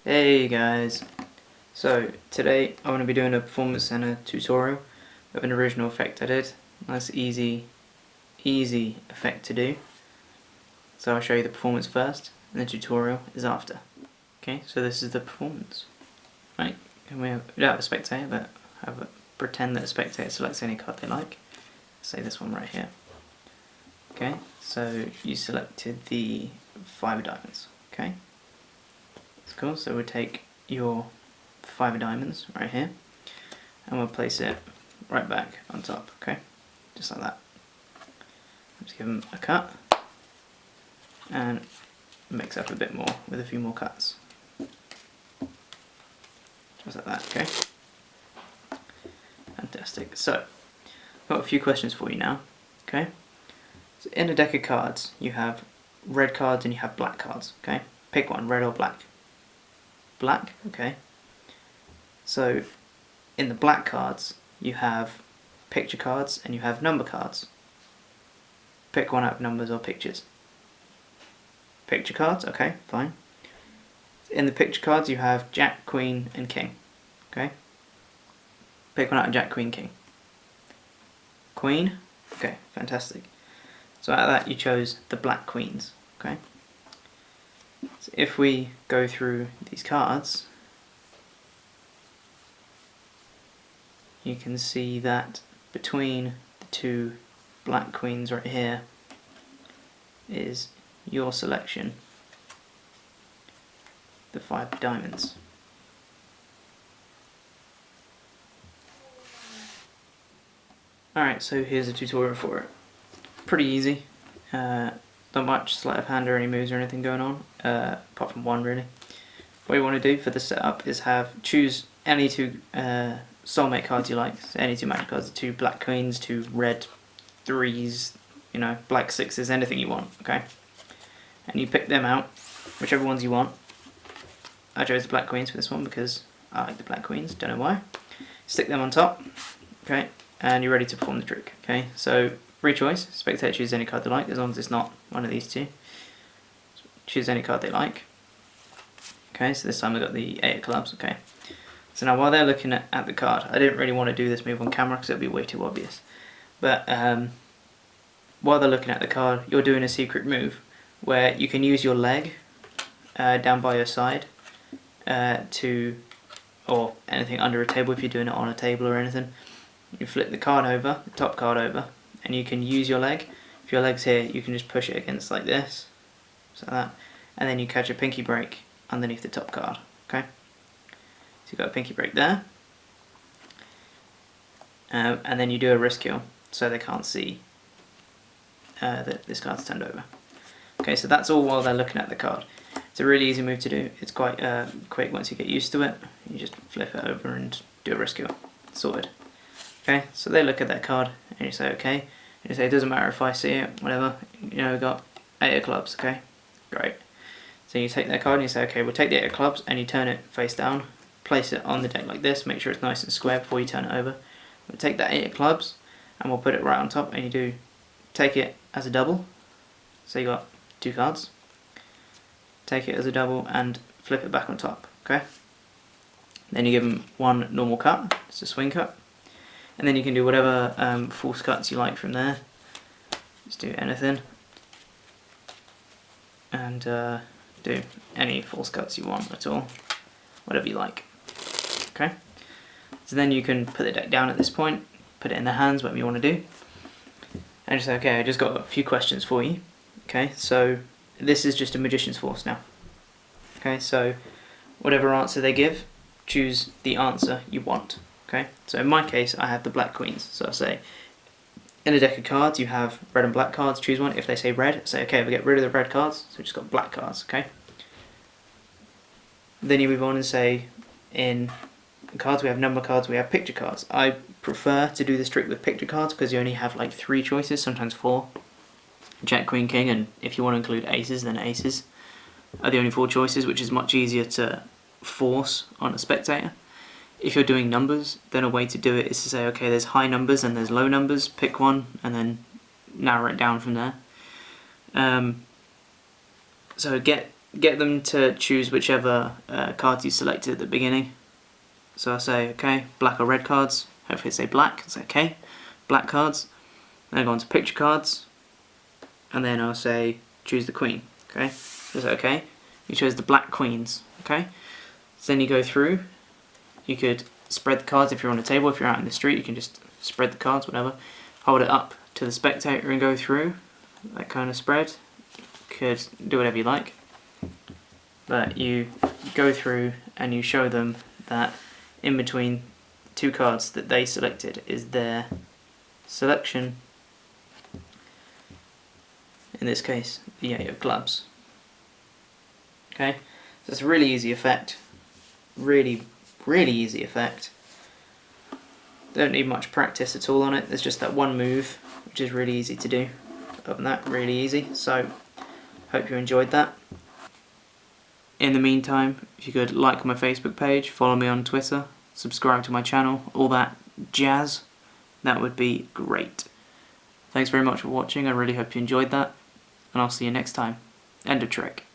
Hey guys, so today I'm going to be doing a performance center tutorial of an original effect I did. Nice easy effect to do. So I'll show you the performance first and the tutorial is after. Okay, so this is the performance. Right, and we don't have a spectator, but pretend that a spectator selects any card they like. Say this one right here. Okay, so you selected the 5 of diamonds. Okay. Cool, so we'll take your 5 of diamonds right here and we'll place it right back on top, okay? Just like that. Just give them a cut and mix up a bit more with a few more cuts. Just like that, okay? Fantastic. So, I've got a few questions for you now, okay? So in a deck of cards, you have red cards and you have black cards, okay? Pick one, red or black. Black, okay. So in the black cards you have picture cards and you have number cards. Pick one out of numbers or pictures. Picture cards, okay, fine. In the picture cards you have Jack, Queen and King, okay. Pick one out of Jack, Queen, King. Queen, okay, fantastic. So out of that you chose the black queens, okay. So if we go through these cards, you can see that between the 2 black queens right here is your selection, the 5 of diamonds. Alright, so here's a tutorial for it. Pretty easy. Not much sleight of hand or any moves or anything going on, apart from one really. What you want to do for the setup is choose any 2 soulmate cards you like, so any 2 magic cards, 2 black queens, 2 red 3s, you know, black 6s, anything you want, okay? And you pick them out, whichever ones you want. I chose the black queens for this one because I like the black queens, don't know why. Stick them on top, okay, and you're ready to perform the trick, okay? So free choice, spectator choose any card they like, as long as it's not one of these 2. Choose any card they like. Okay, so this time I got the 8 of clubs, okay. So now while they're looking at the card, I didn't really want to do this move on camera because it would be way too obvious. But while they're looking at the card, you're doing a secret move where you can use your leg down by your side or anything under a table if you're doing it on a table or anything. You flip the card over, the top card over, and you can use your leg. If your leg's here, you can just push it against like this, so that, and then you catch a pinky break underneath the top card, okay? So you've got a pinky break there, and then you do a wrist kill, so they can't see that this card's turned over. Okay, so that's all while they're looking at the card. It's a really easy move to do, it's quite quick once you get used to it. You just flip it over and do a wrist kill, sorted. Okay, so they look at that card, and you say okay, and you say it doesn't matter if I see it, whatever, you know, we've got 8 of clubs, okay, great. So you take that card and you say okay, we'll take the 8 of clubs, and you turn it face down, place it on the deck like this, make sure it's nice and square before you turn it over. We'll take that 8 of clubs, and we'll put it right on top, and you take it as a double, so you got 2 cards, take it as a double and flip it back on top, okay. Then you give them 1 normal cut, it's a swing cut. And then you can do whatever false cuts you like from there. Just do anything. And do any false cuts you want at all. Whatever you like. Okay? So then you can put the deck down at this point. Put it in the hands, whatever you want to do. And just say, okay, I just got a few questions for you. Okay, so this is just a magician's force now. Okay, so whatever answer they give, choose the answer you want. Okay, so in my case I have the black queens, so I say in a deck of cards you have red and black cards, choose one. If they say red, say okay, we get rid of the red cards, so we just got black cards, okay. Then you move on and say in cards we have number cards, we have picture cards. I prefer to do this trick with picture cards because you only have like 3 choices, sometimes 4. Jack, Queen, King, and if you want to include aces, then aces are the only 4 choices, which is much easier to force on a spectator. If you're doing numbers, then a way to do it is to say, okay, there's high numbers and there's low numbers, pick one, and then narrow it down from there. So get get them to choose whichever cards you selected at the beginning. So I say, okay, black or red cards. Hopefully say black. I say, okay, black cards. Then I go on to picture cards, and then I'll say choose the queen. Okay, so say, okay, you chose the black queens. Okay, so then you go through. You could spread the cards if you're on a table. If you're out in the street, you can just spread the cards, whatever. Hold it up to the spectator and go through that kind of spread. You could do whatever you like, but you go through and you show them that in between two cards that they selected is their selection. In this case, the 8 of clubs. Okay, so it's a really easy effect. Really easy effect. Don't need much practice at all on it. There's just that one move, which is really easy to do. Other than that, really easy. So, hope you enjoyed that. In the meantime, if you could like my Facebook page, follow me on Twitter, subscribe to my channel, all that jazz, that would be great. Thanks very much for watching. I really hope you enjoyed that, and I'll see you next time. End of trick.